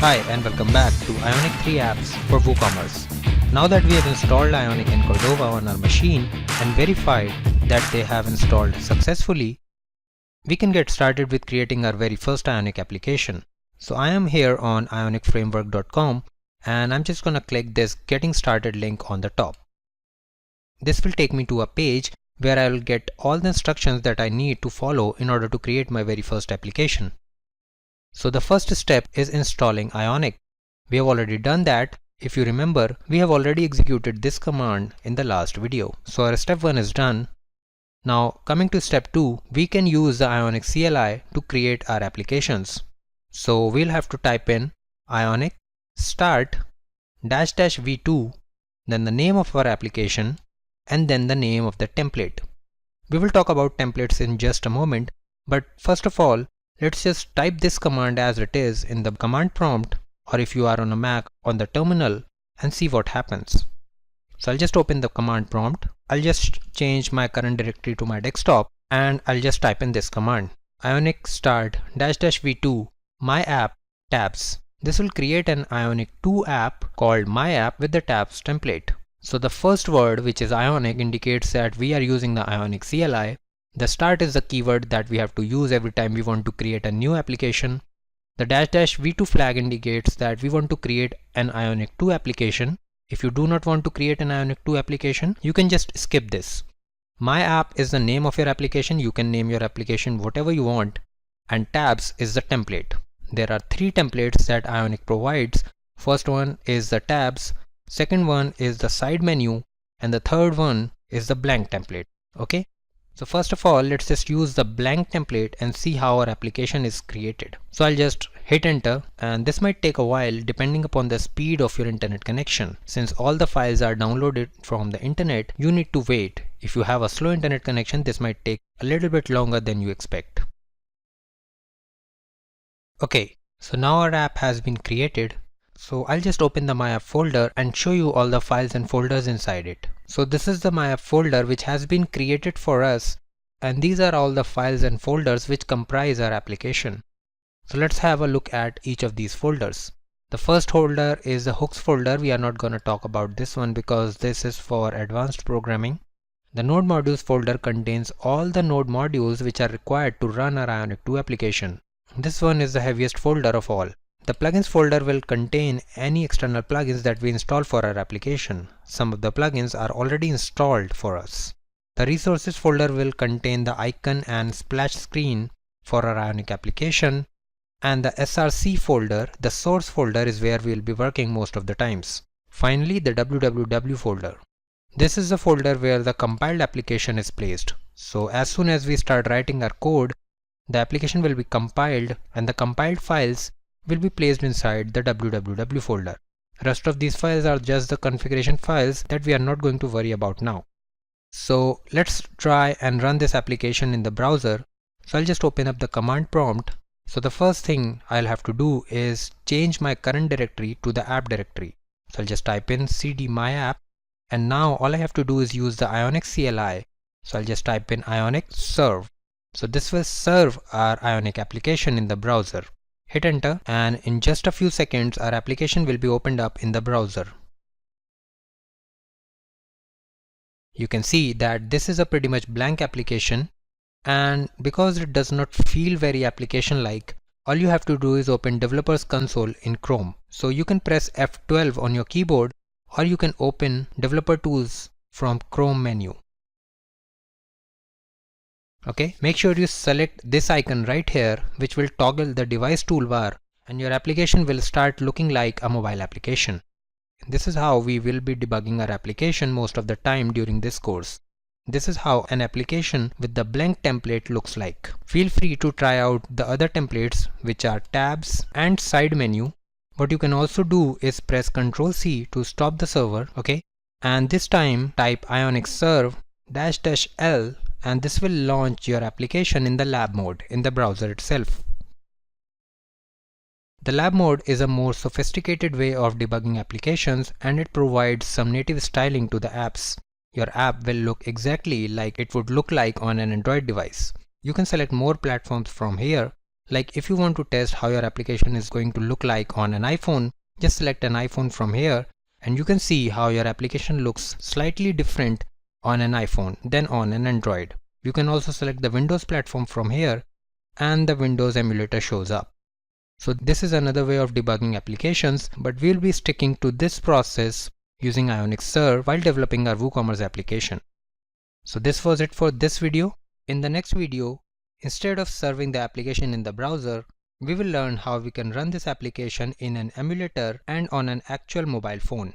Hi and welcome back to Ionic 3 apps for WooCommerce. Now that we have installed Ionic and Cordova on our machine and verified that they have installed successfully, we can get started with creating our very first Ionic application. So I am here on ionicframework.com and I'm just gonna click this Getting Started link on the top. This will take me to a page where I will get all the instructions that I need to follow in order to create my very first application. So the first step is installing Ionic. We have already done that. If you remember, we have already executed this command in the last video. So our step 1 is done. Now coming to step 2, we can use the Ionic CLI to create our applications. So we'll have to type in Ionic start --v2, then the name of our application, and then the name of the template. We will talk about templates in just a moment, but first of all, let's just type this command as it is in the command prompt, or if you are on a Mac, on the terminal, and see what happens. So I'll just open the command prompt. I'll just change my current directory to my desktop and I'll just type in this command. Ionic start --v2 my app tabs. This will create an Ionic 2 app called my app with the tabs template. So the first word, which is Ionic, indicates that we are using the Ionic CLI. The start is the keyword that we have to use every time we want to create a new application. The --v2 flag indicates that we want to create an Ionic 2 application. If you do not want to create an Ionic 2 application, you can just skip this. My app is the name of your application. You can name your application whatever you want. And tabs is the template. There are 3 templates that Ionic provides. First one is the tabs, second one is the side menu, and the third one is the blank template. Okay? So first of all, let's just use the blank template and see how our application is created. So I'll just hit enter, and this might take a while depending upon the speed of your internet connection. Since all the files are downloaded from the internet, you need to wait. If you have a slow internet connection, this might take a little bit longer than you expect. Okay, so now our app has been created. So I'll just open the My App folder and show you all the files and folders inside it. So this is the My App folder which has been created for us, and these are all the files and folders which comprise our application. So let's have a look at each of these folders. The first folder is the hooks folder. We are not going to talk about this one because this is for advanced programming. The node modules folder contains all the node modules which are required to run our Ionic 2 application. This one is the heaviest folder of all. The plugins folder will contain any external plugins that we install for our application. Some of the plugins are already installed for us. The resources folder will contain the icon and splash screen for our Ionic application. And the src folder, the source folder, is where we will be working most of the times. Finally, the www folder. This is the folder where the compiled application is placed. So as soon as we start writing our code, the application will be compiled and the compiled files will be placed inside the www folder. Rest of these files are just the configuration files that we are not going to worry about now. So let's try and run this application in the browser. So I'll just open up the command prompt. So the first thing I'll have to do is change my current directory to the app directory. So I'll just type in cd my app, and now all I have to do is use the Ionic CLI. So I'll just type in Ionic serve. So this will serve our Ionic application in the browser. Hit enter, and in just a few seconds our application will be opened up in the browser. You can see that this is a pretty much blank application, and because it does not feel very application like, all you have to do is open Developers Console in Chrome. So you can press F12 on your keyboard, or you can open Developer Tools from Chrome menu. Okay, make sure you select this icon right here, which will toggle the device toolbar, and your application will start looking like a mobile application. This is how we will be debugging our application most of the time during this course. This is how an application with the blank template looks like. Feel free to try out the other templates, which are tabs and side menu. What you can also do is press Ctrl C to stop the server, okay? And this time type Ionic serve --l, and this will launch your application in the lab mode in the browser itself. The lab mode is a more sophisticated way of debugging applications, and it provides some native styling to the apps. Your app will look exactly like it would look like on an Android device. You can select more platforms from here, Like if you want to test how your application is going to look like on an iPhone, just select an iPhone from here and you can see how your application looks slightly different on an iPhone than on an Android. You can also select the Windows platform from here and the Windows emulator shows up. So this is another way of debugging applications, but we'll be sticking to this process using Ionic Serve while developing our WooCommerce application. So this was it for this video. In the next video, instead of serving the application in the browser, we will learn how we can run this application in an emulator and on an actual mobile phone.